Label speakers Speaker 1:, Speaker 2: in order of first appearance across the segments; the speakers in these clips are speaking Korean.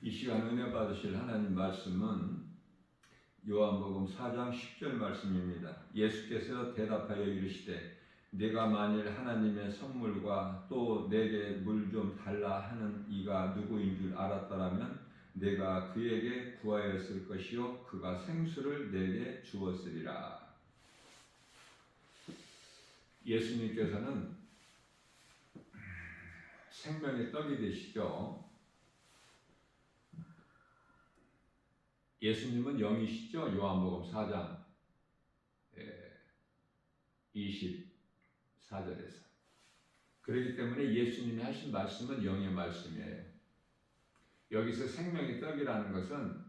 Speaker 1: 이 시간 은혜 받으실 하나님 말씀은 요한복음 4장 10절 말씀입니다. 예수께서 대답하여 이르시되 네가 만일 하나님의 선물과 또 내게 물 좀 달라 하는 이가 누구인 줄 알았더라면 내가 그에게 구하였을 것이요 그가 생수를 내게 주었으리라. 예수님께서는 생명의 떡이 되시죠. 예수님은 영이시죠. 요한복음 4장 24절에서. 그렇기 때문에 예수님이 하신 말씀은 영의 말씀이에요. 여기서 생명의 떡이라는 것은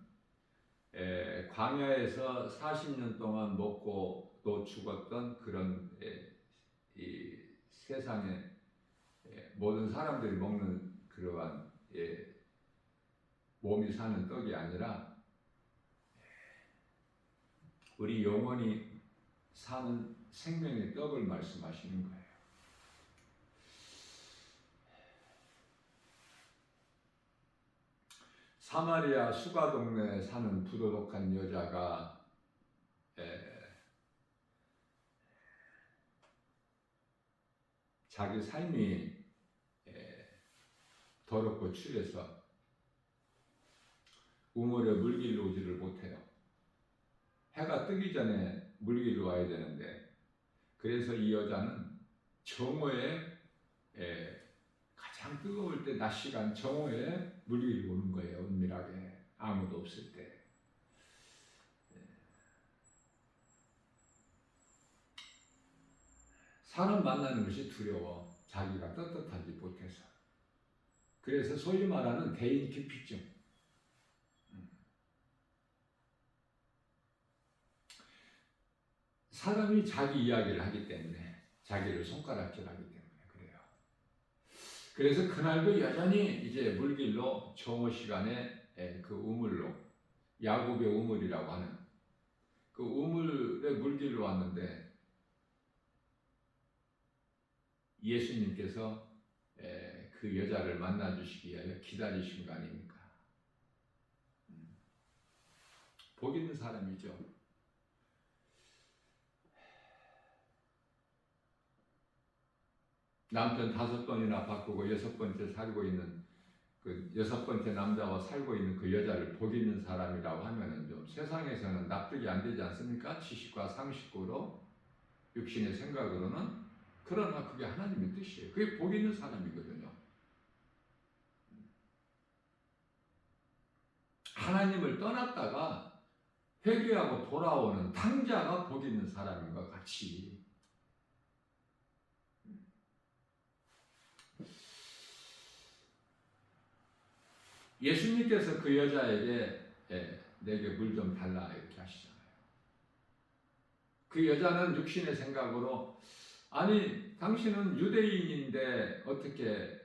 Speaker 1: 광야에서 40년 동안 먹고 또 죽었던 그런 이 세상의 모든 사람들이 먹는 그러한 몸이 사는 떡이 아니라 우리 영원히 사는 생명의 떡을 말씀하시는 거예요. 사마리아 수가 동네에 사는 부도덕한 여자가 자기 삶이 더럽고 추해서 우물에 물길로 오지를 못해요. 해가 뜨기 전에 물길로 와야 되는데, 그래서 이 여자는 정오에 가장 뜨거울 때 낮 시간 정오에 물길로 오는 거예요. 은밀하게 아무도 없을 때. 사람 만나는 것이 두려워. 자기가 떳떳하지 못해서. 그래서 소위 말하는 대인 기피증. 사람이 자기 이야기를 하기 때문에, 자기를 손가락질하기 때문에 그래요. 그래서 그날도 여전히 이제 물길로 정오 시간에 그 우물로, 야곱의 우물이라고 하는 그 우물에 물길로 왔는데 예수님께서 그 여자를 만나 주시기 위하여 기다리신 거 아닙니까? 복 있는 사람이죠. 남편 5번이나 바꾸고 6번째 살고 있는 그 6번째 남자와 살고 있는 그 여자를 복 있는 사람이라고 하면은 좀 세상에서는 납득이 안 되지 않습니까? 지식과 상식으로, 육신의 생각으로는. 그러나 그게 하나님의 뜻이에요. 그게 복 있는 사람이거든요. 하나님을 떠났다가 회개하고 돌아오는 탕자가 복 있는 사람인 것 같이. 예수님께서 그 여자에게 내게 물 좀 달라 이렇게 하시잖아요. 그 여자는 육신의 생각으로, 아니 당신은 유대인인데 어떻게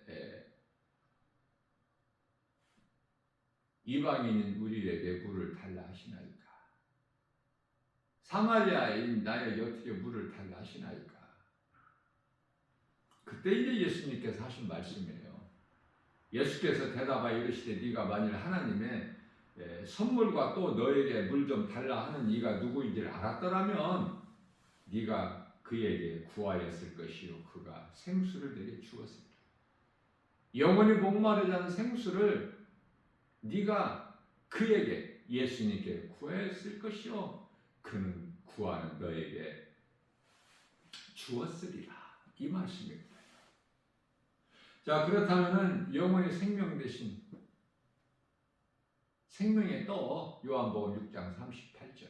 Speaker 1: 이방인인 우리에게 물을 달라 하시나이까? 사마리아인 나에게 어떻게 물을 달라 하시나이까? 그때 이제 예수님께서 하신 말씀이에요. 예수께서 대답하여 이르시되 네가 만일 하나님의 선물과 또 너에게 물 좀 달라 하는 이가 누구인지를 알았더라면 네가 그에게 구하였을 것이요 그가 생수를 내게 주었으리라. 영원히 목마르지 않은 생수를 네가 그에게, 예수님께 구하였을 것이요 그는 구하는 너에게 주었으리라. 이 말씀입니다. 자, 그렇다면은 영원히 생명 되신 생명의 떡, 요한복음 6장 38절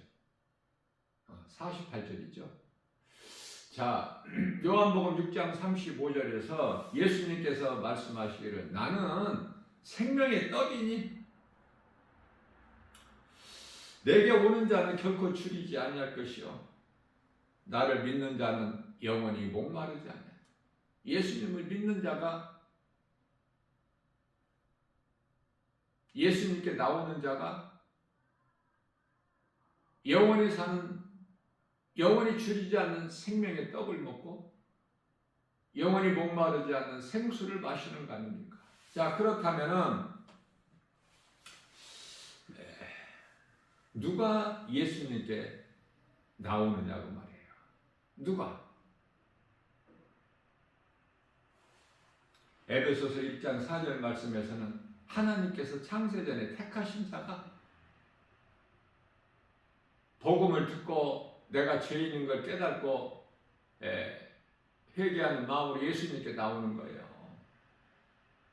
Speaker 1: 48절이죠. 자, 요한복음 6장 35절에서 예수님께서 말씀하시기를 나는 생명의 떡이니 내게 오는 자는 결코 줄이지 아니할 것이요 나를 믿는 자는 영원히 목마르지 않아. 예수님을 믿는 자가, 예수님께 나오는 자가 영원히 사는, 영원히 줄이지 않는 생명의 떡을 먹고 영원히 목마르지 않는 생수를 마시는 거 아닙니까? 자, 그렇다면은 누가 예수님께 나오느냐고 말이에요. 누가? 에베소서 1장 4절 말씀에서는 하나님께서 창세전에 택하신 자가 복음을 듣고 내가 죄인인 걸 깨닫고 회개하는 마음으로 예수님께 나오는 거예요.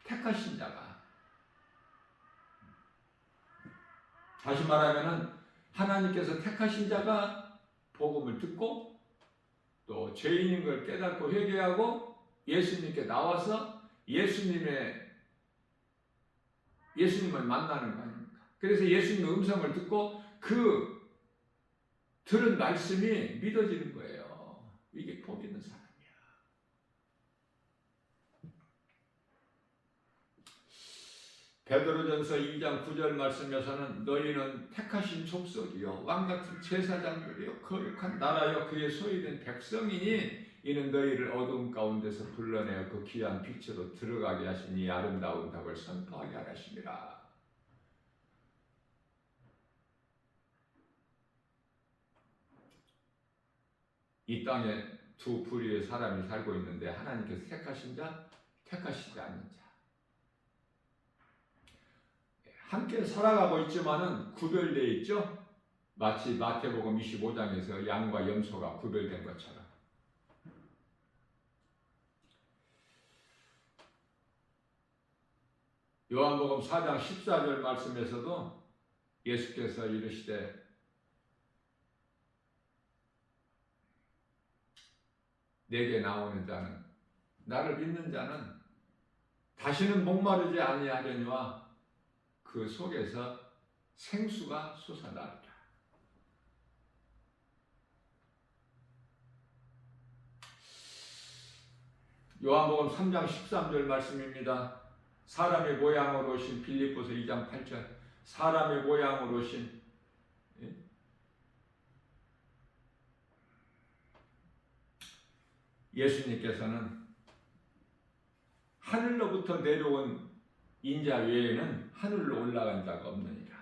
Speaker 1: 택하신 자가. 다시 말하면 하나님께서 택하신 자가 복음을 듣고 또 죄인인 걸 깨닫고 회개하고 예수님께 나와서 예수님을 만나는 거 아닙니까? 그래서 예수님의 음성을 듣고 그 들은 말씀이 믿어지는 거예요. 이게 복 있는 사람이야. 베드로전서 2장 9절 말씀에서는 너희는 택하신 족속이요 왕같은 제사장들이요 거룩한 나라요 그의 소유된 백성이니 이는 너희를 어두움 가운데서 불러내어 그 귀한 빛으로 들어가게 하신 이 아름다운 답을 선포하게 하심이라. 이 땅에 두 부류의 사람이 살고 있는데 하나님께서 택하신 자, 택하시지 않는 자. 함께 살아가고 있지만은 구별되어 있죠. 마치 마태복음 25장에서 양과 염소가 구별된 것처럼. 요한복음 4장 14절 말씀에서도 예수께서 이르시되 내게 나오는 자는 나를 믿는 자는 다시는 목마르지 아니하려니와 그 속에서 생수가 솟아나리라. 요한복음 3장 13절 말씀입니다. 사람의 모양으로 오신 빌립보서 2장 8절 사람의 모양으로 오신 예수님께서는 하늘로부터 내려온 인자 외에는 하늘로 올라간 자가 없느니라.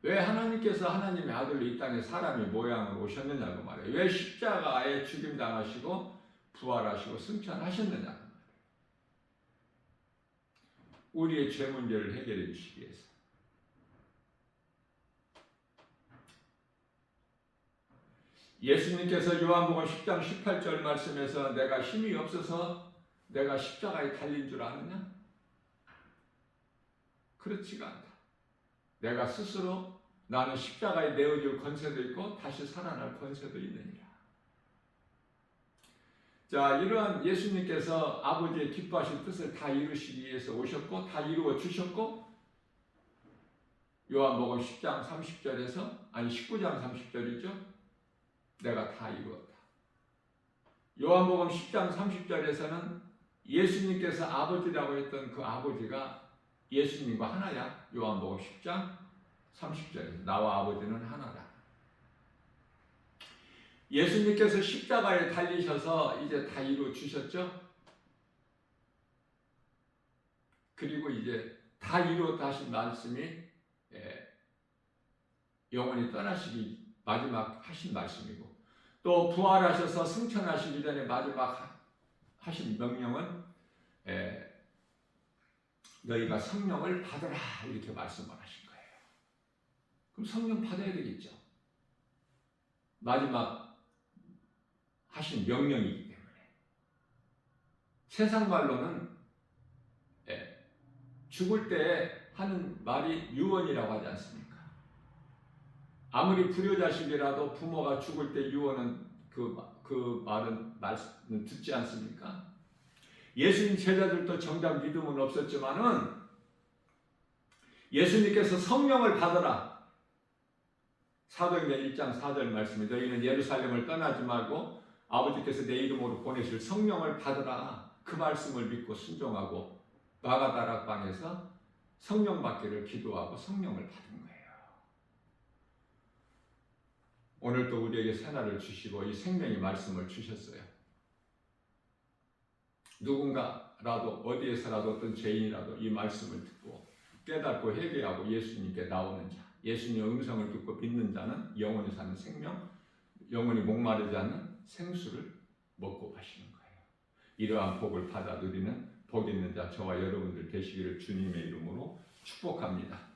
Speaker 1: 왜 하나님께서 하나님의 아들로 이 땅에 사람의 모양으로 오셨느냐고 말해요. 왜 십자가에 죽임당하시고 부활하시고 승천하셨느냐고 말해요. 우리의 죄 문제를 해결해 주시기 위해서. 예수님께서 요한복음 10장 18절 말씀에서 내가 힘이 없어서 내가 십자가에 달린 줄 아느냐? 그렇지가 않다. 내가 스스로 나는 십자가에 내어질 권세도 있고 다시 살아날 권세도 있느니라. 자, 이러한 예수님께서 아버지의 기뻐하신 뜻을 다 이루시기 위해서 오셨고 다 이루어 주셨고 요한복음 10장 30절에서 19장 30절이죠. 내가 다 이루었다. 요한복음 10장 30절에서는 예수님께서 아버지라고 했던 그 아버지가 예수님과 하나야. 요한복음 10장 30절에서 나와 아버지는 하나다. 예수님께서 십자가에 달리셔서 이제 다 이루어 주셨죠. 그리고 이제 다 이루었다 하신 말씀이 영원히 떠나시기 마지막 하신 말씀이고 또 부활하셔서 승천하시기 전에 마지막 하신 명령은 너희가 성령을 받으라 이렇게 말씀을 하신 거예요. 그럼 성령 받아야 되겠죠. 마지막 하신 명령이기 때문에. 세상 말로는 죽을 때 하는 말이 유언이라고 하지 않습니까? 아무리 불효자식이라도 부모가 죽을 때 유언은 그 말은 듣지 않습니까? 예수님 제자들도 정작 믿음은 없었지만은 예수님께서 성령을 받으라. 사도행전 1장 4절 말씀이 너희는 예루살렘을 떠나지 말고 아버지께서 내 이름으로 보내실 성령을 받으라. 그 말씀을 믿고 순종하고 마가다락방에서 성령 받기를 기도하고 성령을 받은 거예요. 오늘도 우리에게 새날을 주시고 이 생명의 말씀을 주셨어요. 누군가라도 어디에서라도 어떤 죄인이라도 이 말씀을 듣고 깨닫고 회개하고 예수님께 나오는 자, 예수님의 음성을 듣고 믿는 자는 영원히 사는 생명, 영원히 목마르지 않는 생수를 먹고 마시는 거예요. 이러한 복을 받아 누리는 복 있는 자 저와 여러분들 되시기를 주님의 이름으로 축복합니다.